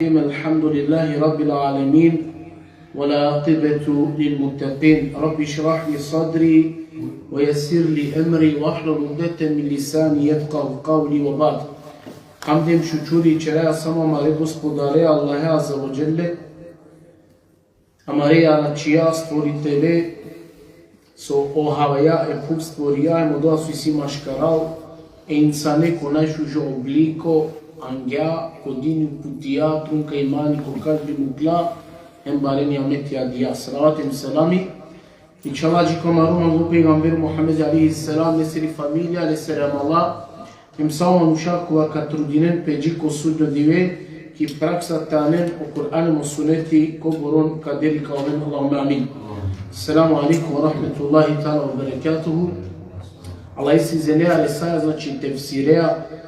الحمد لله رب العالمين والعاقبة للمتقين رب اشرح لي صدري ويسر لي أمري واحلل عقدة من لساني يفقهوا قولي وبعد حمدم شكري چرا само маре Господаре Аллахе Азza wa Jalla амаре на чија створителе со охаваја е пук створија е модоа со си машкарал е инсане конајшу жо облико Angea, Codini, Putia, Trunca Imani, Cocalbi, Mugla, Embareni, Ametia, Dia, Salawatim, Salami, Inshallah, de Camarão, o Peygamber Muhammad alayhi salam, neseri família, neseri amala, imsao anushako a katrudinen, pedi kosudo dive, ki praksa tanen, o Kur'an, o suneti, koboron, kaderi kaumen, Allahumma amin. Assalamu alaikum wa rahmatullahi ta'ala wa barakatuhu. Allah isi zenea, lesaya, znači tefsirea,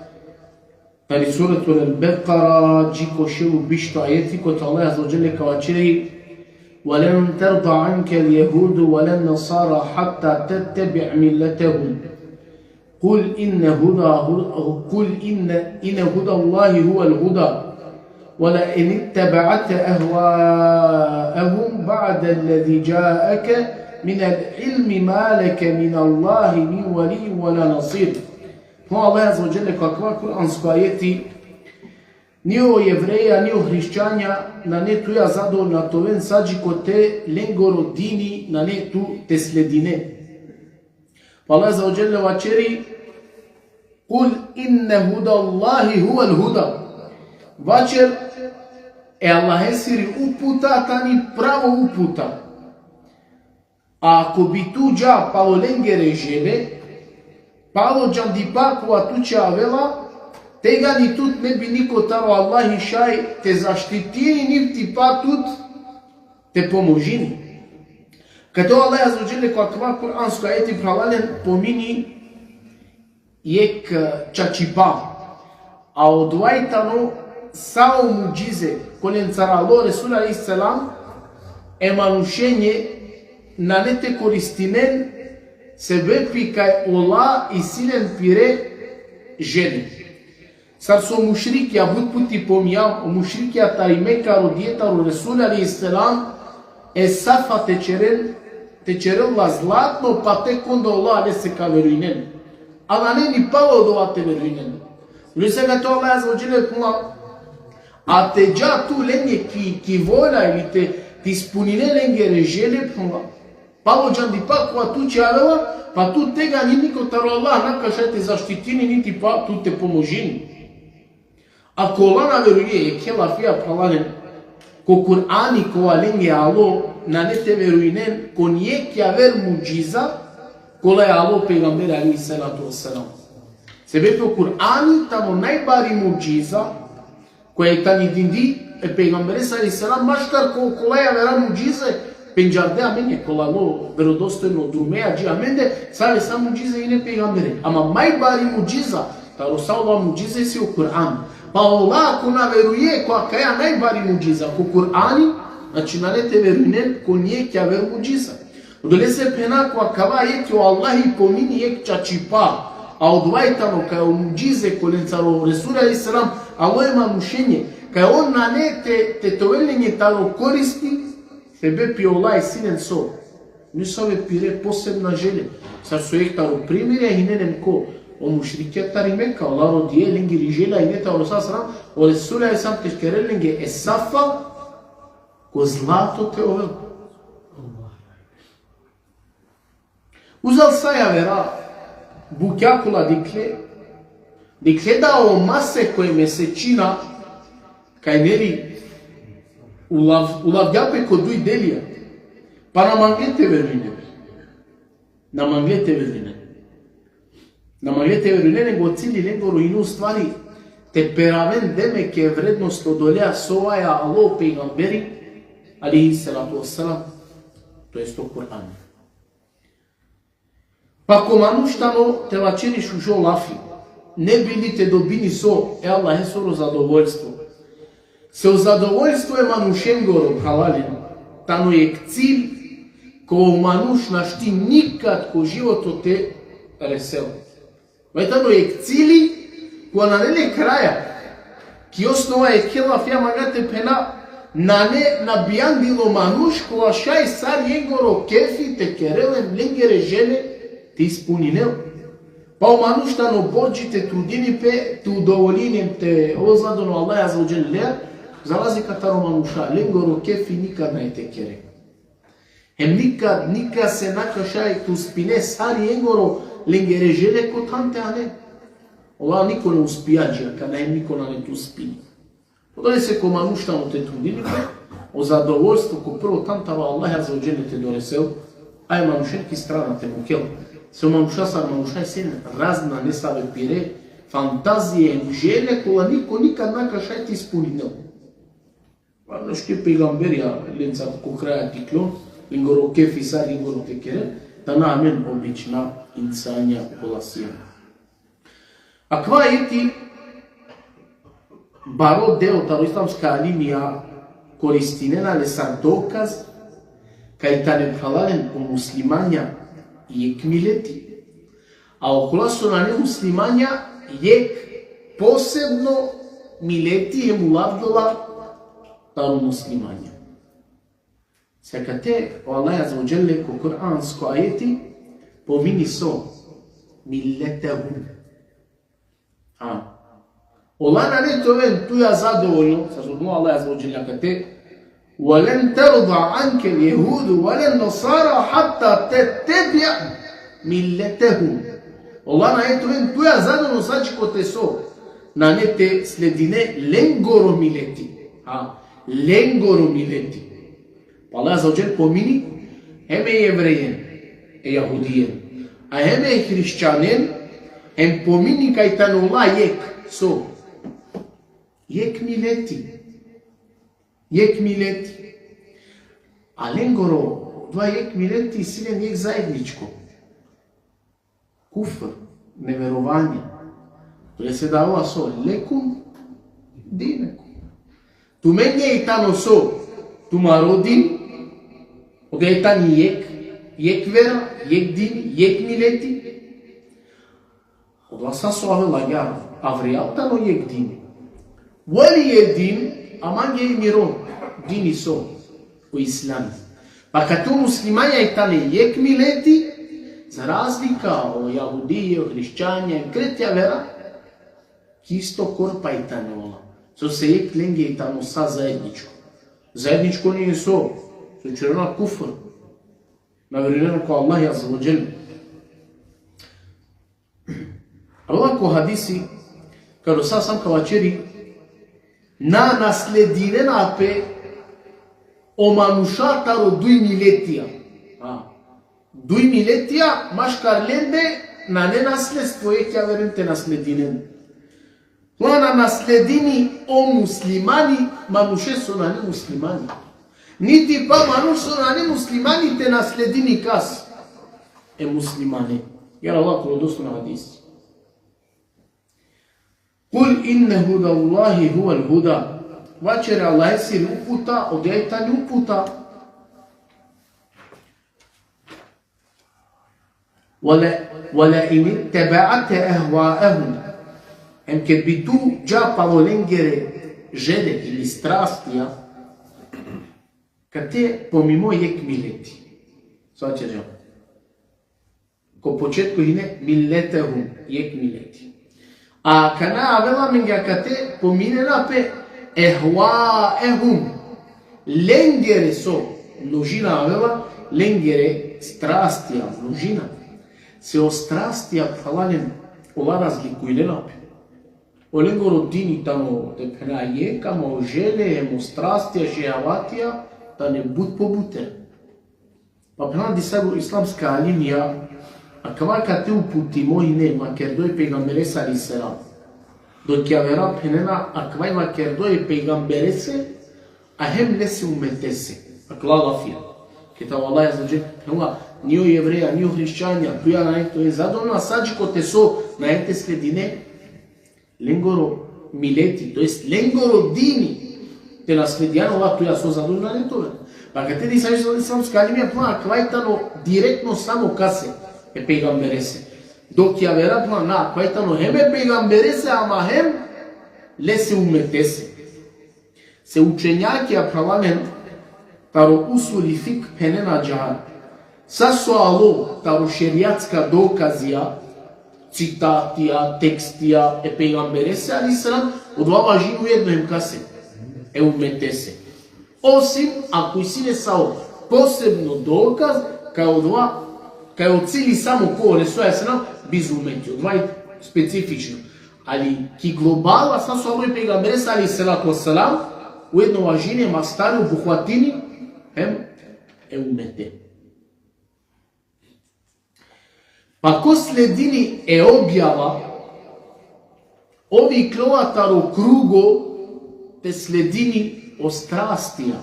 ali suratul al-Baqara jiko shevu bishto ajeti kot Allah azza wa jalla kawachiri walan tarda anka al-yahud walan nasara hatta tattabi' millatahum qul inna huda Allah huwa al-huda wala in ittaba'ta ahwa'ahum ba'da alladhi ja'aka min al-ilmi ma laka min Allah min wali wala nasir. Allah azza wa jalla kakva kuransko ajeti ni o jevreja, ni o hrišćanja na ne tuja zadovoljna toven sađiko te lengoro dini na ne tu te sledine. Allah azza wa jalla vačeri kul inne huda Allahi huwa al-huda vačer Allah esiri uputa tani pravo uputa. A ako bi tu dža palo lengere žele Palo džandipa koja tuče avela, tega ni tut ne bi niko taro Allah i šaj te zaštitini, ni ti pa tut te pomožini. Като Allah azza wa jalla kakva kuransko ajeti pravalen pomini jek čačipa. A odvajtano sao muđize kolen caralo Resul alaihi salam e manušenje na ne te koristinen sebepi kaj ola i silen pire ženi. Sar so mušrikja bud puti pomijam, o mušrikja tarimeka rodijetaru Resul alaihi salam e safa tečerela zlatno pa tek onda ola ne se ka veruinen. Ala ne ni palo do te veruinen. Lise ga to Allah azza wa jalla kuma a te ja tu lenje ki vola ili ti spunine lenje režele kuma Palo džandipa koja tu će avela, pa tu tega ni niko taro Allah nakaša te zaštitini, niti pa tu te pomožini. Ako Allah naveruje, je kela fija pralanen, ko Kur'ani ko alen je alo, na ne te veruinen, ko nijek je ver muđiza, kola je alo pejgamber alaihi salatu wassalam. Sebe po Kur'ani tamo najbari muđiza, koja je tani dindi, pejgamber alaihi salam, maškar kola je vera muđize, Penjardea menje kolalo verodostojno drumeja džija mende, save sam muđize i ne pejgambere. Ama majbari muđiza, ta Rosalova muđize si u Kur'an. Pa Allah ko naveruje koja kaja najbari muđiza ko Kur'ani, znači na ne te veruinen ko nije kja ver muđiza. Dole se pena koja kava jeki o Allah i pomini jek čačipa, a odvajtano kaja o muđize kolencaro Resul alaihi salam, alo je manušenje, kaja on na ne te tovelenje taro koristi, Tebe pi Allah i sinen so. Nisu ove pire posebna želje. Sar su ektaru primire i nenem ko. O mušrike tari meka. Allah rodije lengi rižela i neta orosa sram. O Resula je sam teškere lenge esafa ko zlato te ovel. Uzal saja vera bukjakula dikle da o mase koje mesečina kaj neri ulavljape kod duj delija, pa na manglete verine. Na manglete verine, nego cili nego ruinu stvari, temperamen deme ke vrednost odolja sovaja alo pejgamberi, alaihi salatu wassalam, to jest to Kur'an. Pa ko manuštano te vačeriš u žo lafi, ne bili te dobini so, Allah je soro zadovoljstvo. Se o zadovoljstvo je manušem goro halalino. Tano je cilj ko manuš našti nikad ko životo te reselo. Tano je cili ko na nele kraja Ки основа е келаф ја магате пена на не на бијан било мануш која шај сар јенгоро кефи те керелем ленгере жене те испунинел. Па мануштано боджите трудини пе ту удоволинем те озладоно Аллах аза оджел леа за разлика таро мануша ленгоро кефи никад не те кере. Никад се накашај ту спине сар јенгоро ленгере жене ко танте ане. Ова нико не успијаджа, када е нико на не ту спини. Подали се ко мануштано те трудини пе о задоволство ко прво тантава Аллах аза оджел те донесел, ај манушенки страната му кел. Се мануша са манушај се разна не сабе пире, фантазија, желе, кола нико никад накашај ти испунинел. Варно шке пегамберија ленца ко краја тиклон, лингоро кефи сар, лингоро те кере, да на амен обична инсања коласија. Аква ети баро дел таро исламска алимија користинена леса доказ кај тане халален у муслимања јек милети, а околасо на не муслимања јек посебно милети е мулавдала таро муслимања. Сека те, о Аллах аза ва џелле ко Кур'анско ајети помини со милетехум. Ола на не товен туја задоволно, са зодно Аллах аза ва џелле кате وَلَنْ تَرْضَ عَنْكَ الْيَهُودُ وَلَا النَّصَارَى حَتَّى تَتَّبِعَ مِلَّتَهُمْ. Ола на ето вен туја задоволно сачи ко те со на не те следине ленгоро милети. Ленгоро милети. Па Аллах аза ва џелле помини еме еврејен е јахудиен, а еме хришќанен ем помини кај танула јек со јек милети. Јек милети. А ленгоро, два јек милети и силен јек заедничко. Куфр, неверување. Тоа се дава со лекум динекум. Ту мене и тано со тумародин, ога е тани јек вера, јек дин, јек милети. Ода са со аве лагјар, авреал тано јек дин. Вали е дин, аманге и мирон, дини со, у ислам. Па като муслимања и тане јек милети, за разлика о јахудије, о хришќање, кретја вера, кисто корпа и тане ола. Со се јек ленге и тано са заедничко. Заедничко не е со черна куфр, наверено ко Аллах аза ва џелле. Ала ко хадиси, као са сам кавачери, на наслединена пе о манушатаро дуј милетија. Дуј милетија, машкар ленде, на не наследство е ќе веренте наслединен. Тоа на наследини о муслимани, мануше со на не муслимани. Нити па мануш со на не муслимани те наследини кас е муслимани. Јара Allah кодосно на хадис. Кул инне худа Аллахи хуа l-huda. Вачере Аллах си упута, одјајта ни упута. Вала ин тебеате ehvaehum. Ем ке би ту джапало ленгере жеде или страстија, кате помимо јек милети. Сваќа ко почетко ине милетехум, јек милети. А кана авела менга кате поминена пе ehvaehum. Ленгере со множина авела, ленгере страстија, множина. Се о страстија фалален ола разликујлена пе. Оленгоро дини тамо те пенаје, камо желе, емо страстија, шејаватија, да не буд побутен. Па пенан ди сега исламска алимија, а кама кате упути мојне, макердој пегамберес али селам. До ќе вера пенена, а кама макердој пегамбересе, а хем не се уметесе. А клада фија. Кета Аллах аза ва џелле, нио евреја, нио хришќања, туја на ето е задоволна, саджико те со на ете следине, ленгоро милети, тоест ленгоро дини, те наследијано ова туја со задоволна не тоа. Па кате ди сајш за исламска алимија плана, квајтано директно само касе е пегамбересе. Док ја вера плана, квајтано хем е пегамбересе, ама хем le se umetese. Se učenjaki apravanın taro usuli fik penena cahan. Sa sualo taro şeriatska dokazija, citatija, tekstija pejgamberese alaihissalam, od ova važinu jedno im kase. Umetese. Osim ako si ne sao posebno dokaz kao cili samo ko resoja se nam bez umetio. Dva je specifično. Ali ki globala sa su ovoj pejgamberese alaihissalatu wassalam u jedno važine mastari u buhvatini umete. Pa ko sledini objava ovi klovataro krugo te sledini ostrastija.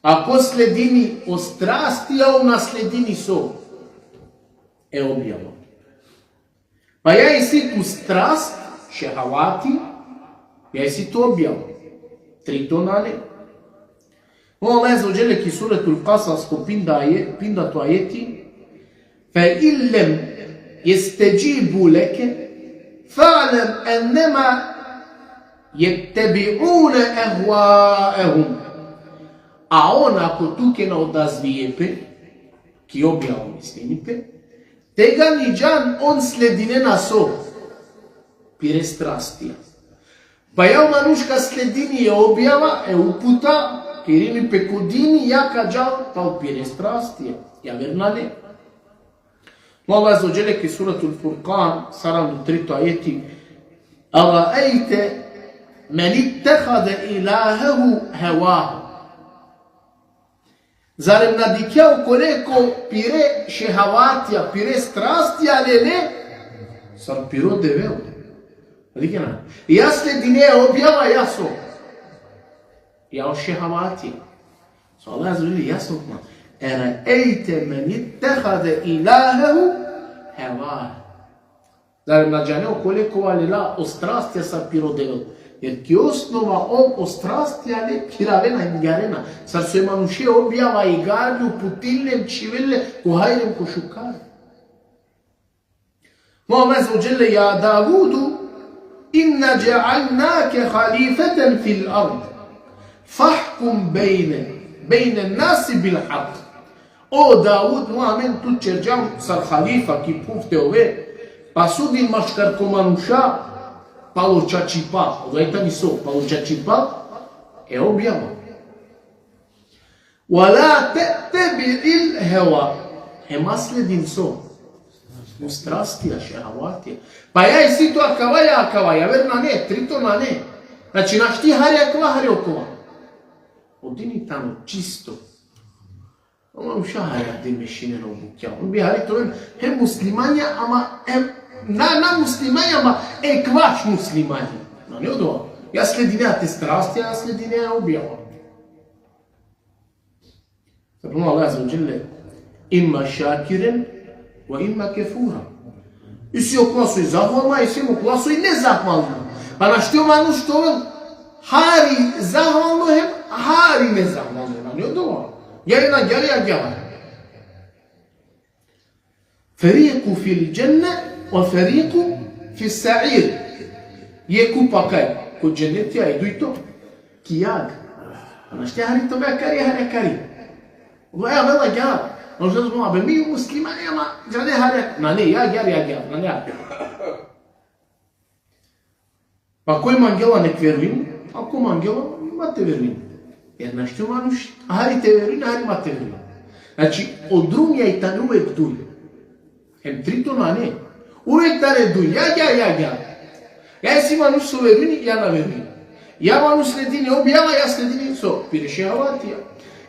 Ako sledini ostrastija, ona sledini so objava. Pa ja si tu strast, šehavati, ja si tu objava. Tritonale. Allah Azza wa Jalla ki suratul Qasas ko pinda to ajeti, فَإِنْ لَمْ يَسْتَجِيبُوا لَكَ فَاعْلَمْ أَنَّمَا يَتَّبِعُونَ أَهْوَاءَهُمْ. A on ako tuke na odazvijepe, ki objava mislinipe, tega niđan on sledine na so, pire strastija. Pa ja manuška sledini je objava, uputa, kirimi pekudini, jaka džal, pa pire strastija. Ja vernale. Allah Azza wa Jalla ki suratul Furqan, saram 3. ajeti, أَرَأَيْتَ مَنِ اتَّخَذَ إِلَهَهُ هَوَاهُ. Zarem nadikjao koleko pire šehavatija, pire strastija, lele, sar piro deveo. Radikena. Ja sledine objava, ja so. Ja o šehavatija. So Allah Azza wa Jalla jasno kuma. أَرَأَيْتَ مَنِ اتَّخَذَ إِلَهَهُ هَوَاهُ. Zarem nadjaneo koleko valela ostrastija sar piro deveo. Jer ki osnova on ostrastija le piravena ingarena. Sar su emanuše objava i garlju putilnem čivelle ko hajrem ko šukare. Allah Azza wa Jalla ja Davudu inna ja'alnake halifatan fil ard fahkum bejne nasi bil haq. O Davud, Muhammed, tu čerđam sar halifa ki pufte ove, pa sudin maškar komanuša palo čačipa, odajta mi so, palo čačipa, objava. Wala te'tebi'il hewa, hema sledin so, strastija, šehavatija. Pa ja i si to akavaja, verna ne, tritona ne. Znači, naš ti hari okova. Odini tamo, čisto. Ono uša harja di mešine na obukja. On bi hari to hem muslimanja, ama na muslimanja, ama kvač muslimanja. No, ne odova. Ja sledine te strasti, ja sledine objava. Zato Allah Azza wa Jalla imma šakiren, wa imma kefura. I si oklasu i zahvalna, i si oklasu i nezahvalna. Pa na što manu što hari zahvalno hem, hari nezahvalno. Ne odova. Jarina jarija gjava. Fariku fil dženne, wa fariku fil sa'ir. Jeku pa kaj? Kod dženetija idu i to. Kijag. A na što hari to ga kari, hari kari. Ovo je vela gjava. No što smo abe, mi muslimani, ama žade hari. Na ne, ja gjava, na ne. Pa ko ima angela nek verujem, a ko ima angela, imate verujem. Jer na što manuš, hari te verujem, hari imate verujem. Znači, od drugja i tane uvek duj. Hem tritona ne. Uvek tane duj, ja. Ja si manuš su verujem, ja na verujem. Ja manuš sledini objava, ja sledini so, pirešehavatija.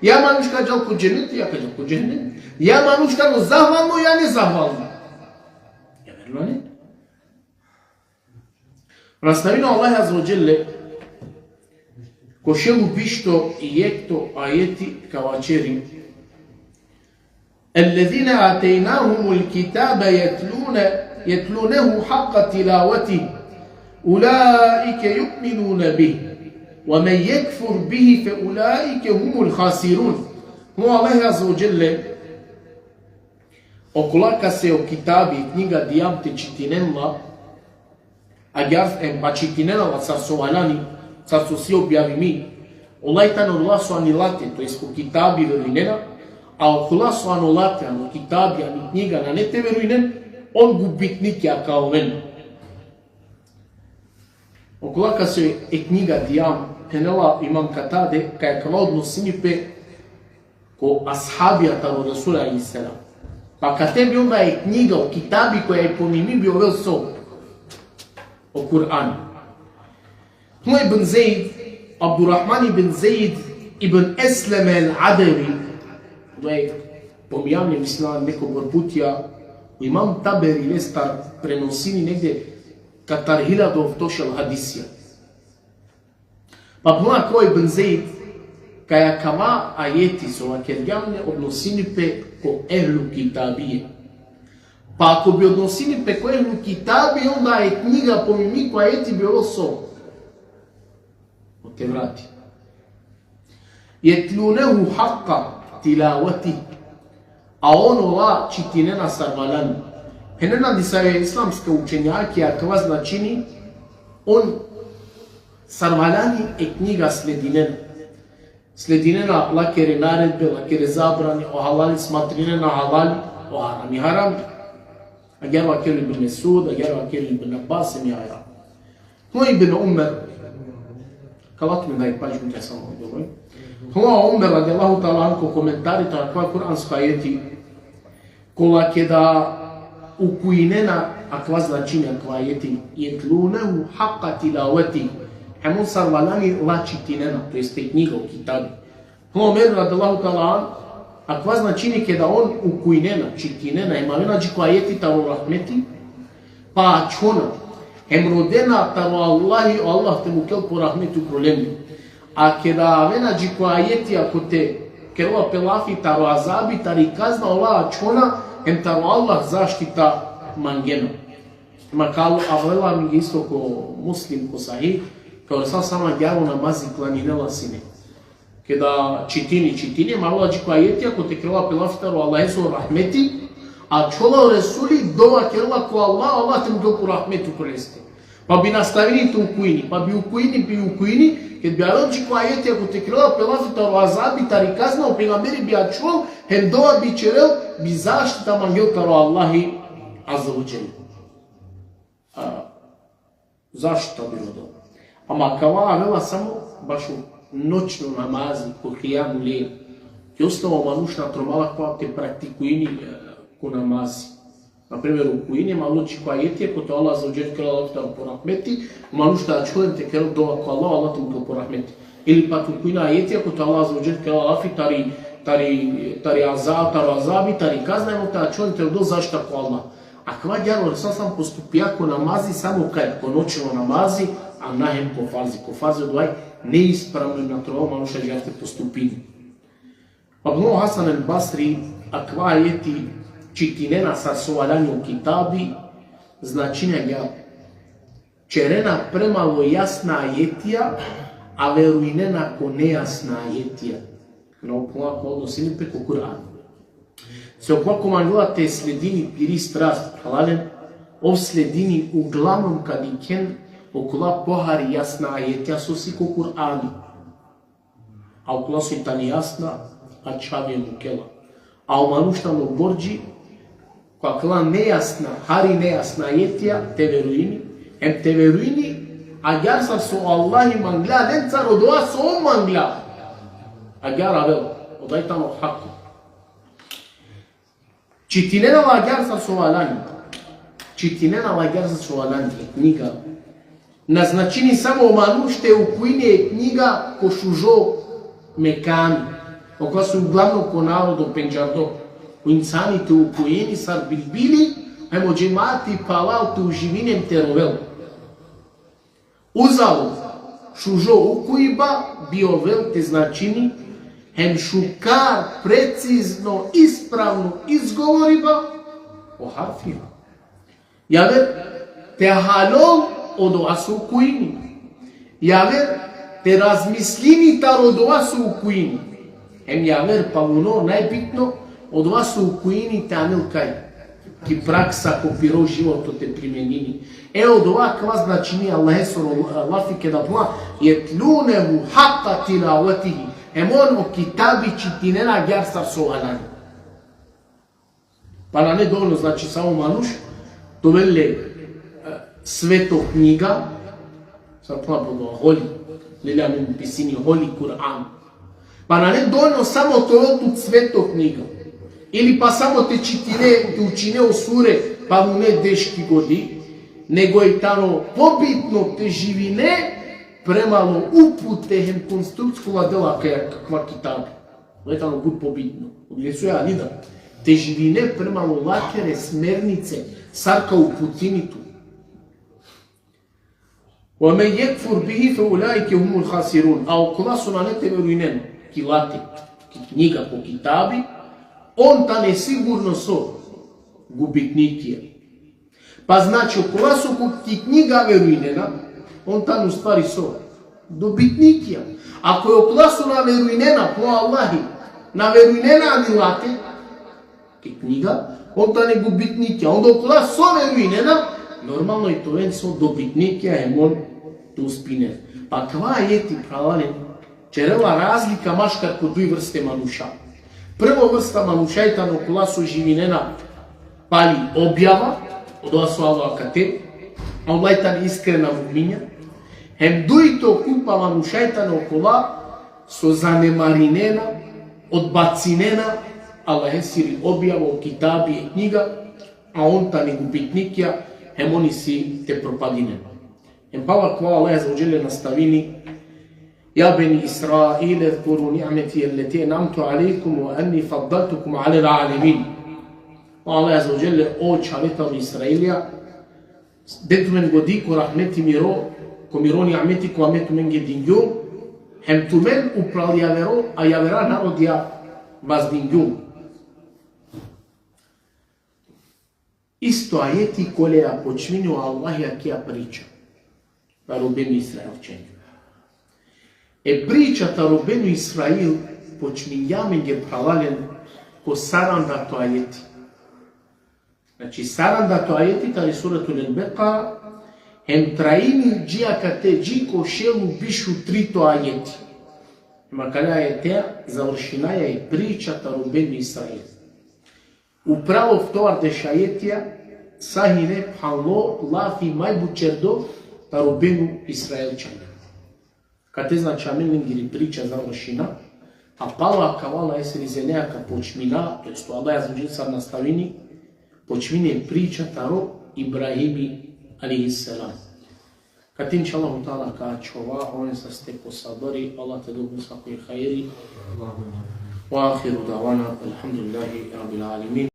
Ja manuš kađal kod dženeti, ja kađal kod dženeti. Ja manuš kađal zahvalno, ja ne zahvalno. Ja verno ne. Nastavino Allah Azza wa Jalla ko šelu pišto i jekto ajeti kavačeri. الذين آتيناهم الكتاب يتلونه حق تلاوته أولئك يؤمنون به ومن يكفر به فأولئك هم الخاسرون. هو الله عز وجل okolaka se o kitabi knjiga dijamte čitinenla, Agar bacittinena la sarsovalani, sarsosio objavimi, olajtan Allah su anilate, to jest u kitabi veruinena, a okula su anulate, ano kitabi, ani knjiga, na nete veruinen, on gubitnik ja kao men. Okula ka se e knjiga dijam, penela imam katade, ka je kao odnosinipe ko ashabijata od Rasula i Sera. Pa kad tebi onda je knjiga o kitabi koja je po mimi bio vel so o Kur'anu. Tmo ibn Zaid, Abdurrahman ibn Zaid ibn Eslem al-Adawi, to je pomijavljen mislim nekog orputija, imam Taberi Lestar prenosini negdje katar 1000 tošel hadisija. Pa mlad ko ibn Zaid, kaja kava ajeti su akerjavne odnosini pe ko ehlu kitabije. Pa ako bi odnosini pe ko ehlu kitabije, onda je knjiga po mimi ko ajeti bi ovo so. O te vrati. Jetlunehu haqqa tilavati, a ono la čitinena sarvalani. Henena di sa je islamske učenjaki, a kva značini, on sarvalani e knjiga sledinena. Sledinena lakere naredbe, lakere zabrani, o halali smatrinena halali, o harami haram. Agar vakir ibn Mesud, agar vakir ibn Abbas, mi haram. To ibn Umar, kalat mi da je pažnju te samo dobro. To Umar radijallahu ta'ala anko komentari takva kuranska ajeti, kola ke da ukujinena akva značinja akva ajeti, jetlunehu haqqa tilavati, Hemon sarvalani la čitinena, to jeste knjiga u kitabi. Omer radijallahu ta'ala, akva značini ke da on ukujinena, čitinena, imalena džiko ajeti taro rahmeti, pa čona, hem rodena taro Allahi, o Allah te mukel po rahmetu problemi. A ke da vena džiko ajeti ako te kerova pelafi taro azabi, tari kazna Allah čona, hem taro Allah zaštita mangena. Makalu avlela mi isto ko muslim, ko sahih, kao sam sama djavo namazi klaninela sine. Kada čitini, malo džiko ajeti ako te kerova pelafi taro Allah ezo rahmeti, a čola resuli dova kerova ko Allah te mukel po rahmetu preleste. Pa bi nastavili tu ukujini, pa bi ukujini, kad bi arođi ko ajeti ako te krila pelafi taro azabi, tari kazna, u pegamberi bi ačuval, hem dova bi čerel, bi zaštita mangel taro Allahi azza wa jel. Zaštita bi rodila. Ama kava avela samo baš u noćnu namazi, ko hijamu lijel. I ostalo manušna tromala koja te praktikujini ko namazi. Na primjer, u kujini malo čiko ajeti, ako te Allah za uđer kjela Allah po rahmeti, malo šta čujem te kjela dova ko Allah te mu po rahmeti. Ili pak u kujina ajeti, ako te Allah za uđer kjela Allah tari azabi, tari kaznajmo te, a čujem te do zašta ko Allah. A kva djelo, sam postupija ko namazi, samo kaj ko noćno namazi, a nahem ko farzi. Ko farzi odvaj neispravno na trovo, malo šta žete postupini. Pa Ibn Hasan al-Basri, a kva ajeti, čitinena sa sovalani u kitabi, značinja ga čerena premalo jasna ajetija, a veruinena ko nejasna ajetija. Na okolako odnosini preko Kur'ana. Se okolako manjula te sledini piri strast, halalen, ov sledini uglavnom kadiken okula pohari jasna ajetija sosi ko Kur'ani. A okula su tani jasna, a čavije mukela. A u manuštano borđi, kakva nejasna, hari nejasna ajetija, te veruini, em te veruini, agar sar so Allahi mangla, nen car odova so on mangla. Agar avel, odaj tamo haku. Čitinena la agar sar so alani, čitinena la agar sar so alani, knjiga. Naznačini samo manušte u kujine knjiga ko šužo mekani, okla su uglavnom ko narodo penđardo. U insanite u kujeni sar bilbili, ajmo džemati palal te u živinem terovel. Uzalo šužo ukujiba, bio vel te značini, hem šukar precizno, ispravno izgovoriba o harfima. Javer, te halol od vas u kujini. Javer, te razmislini tar od vas u kujini. Hem javer, pa ono najbitno, od vas u kujini te anil kaj. ки пракса копиро животот е применини. Од оваква значи ни Аллах лафи ке да пла етлунеху хакка тилаватихи. Емон о китаби читинена гярсар соалани. Па на не доволно значи само мануш, довеле свето книга, сам пла подо холи, леля ми писини холи Кур'ан. Па на не доволно само тоа свето книга. Или па само те читине, те учине осуре, па му не дешки годи, него и тано побитно те живине, премало упуте хем конструкцкова дела каква китаби. Не тано гуд побитно. Одлесуја алида. Те живине премало лакере смернице, сарка упутиниту. وَمَنْ يَكْفُرْ بِهِ فَأُولَٰئِكَ هُمُ الْخَاسِرُونَ. А окола су на не тебе руинен, ки лати, ки книга по китаби, он та несигурно со губитникија. Па значи, окола су ки книга веруинена, он та у ствари со добитникија. Ако е окола су на веруинена по Аллахи, на веруинена анилате, ки книга, он та не губитникија. Онда окола со веруинена, нормално и тоа со добитникија е мон да успине. Па ква е ти правален, черела разлика машкар по дуј врсте мануша. Прво врста манушајта на окола со живинена пали објава, од ова со Аллах кате, а онлајтан искрена мумиња, хем дуито купа манушајта на окола со занемаринена, одбацинена, Аллах е сири објава, китаби и книга, а он та не губитникја, хем они си те пропадинен. Хем пала ква Аллах аза ва џеле наставини يا بني إسرائيل اذكروا نعمتي التي أنعمت عليكم وأني فضلتكم على العالمين. الله عز وجل أو شالتا بإسرائيل دت من غديك ورحمتي ميرو كميرو نعمتي كوامت من جدينجو هم تمن أبرال يابرو أيابرا ناروديا بازدينجو. Isto ajeti koja počinju Allah jakija priča. Pa robenu Israelčenju. Pričata robenu Israel počinjame je pravalen ko sarandato ajeti. Znači sarandato ajeti tali suratu Al-Baqara hem traini džiakate džiko šelu bišu trito ajeti. Makala je te završinaja je pričata robenu Israel. Upravo v tovar dešajetija sahine palo lafi majbučerdo ta robenu Israelčanja. Кате значи амен гири прича завршина, а пала кавала есери зенеака почмина, то есть Аллах аза ва џел сад наставини, почмине прича таро Ибрахими алейхиссалам. Кате иншаллаху таала ка чова, он са сте посадори, Аллах те добу сакои хаири. Ва ахиру давана, алхамдулиллахи раббил алемин.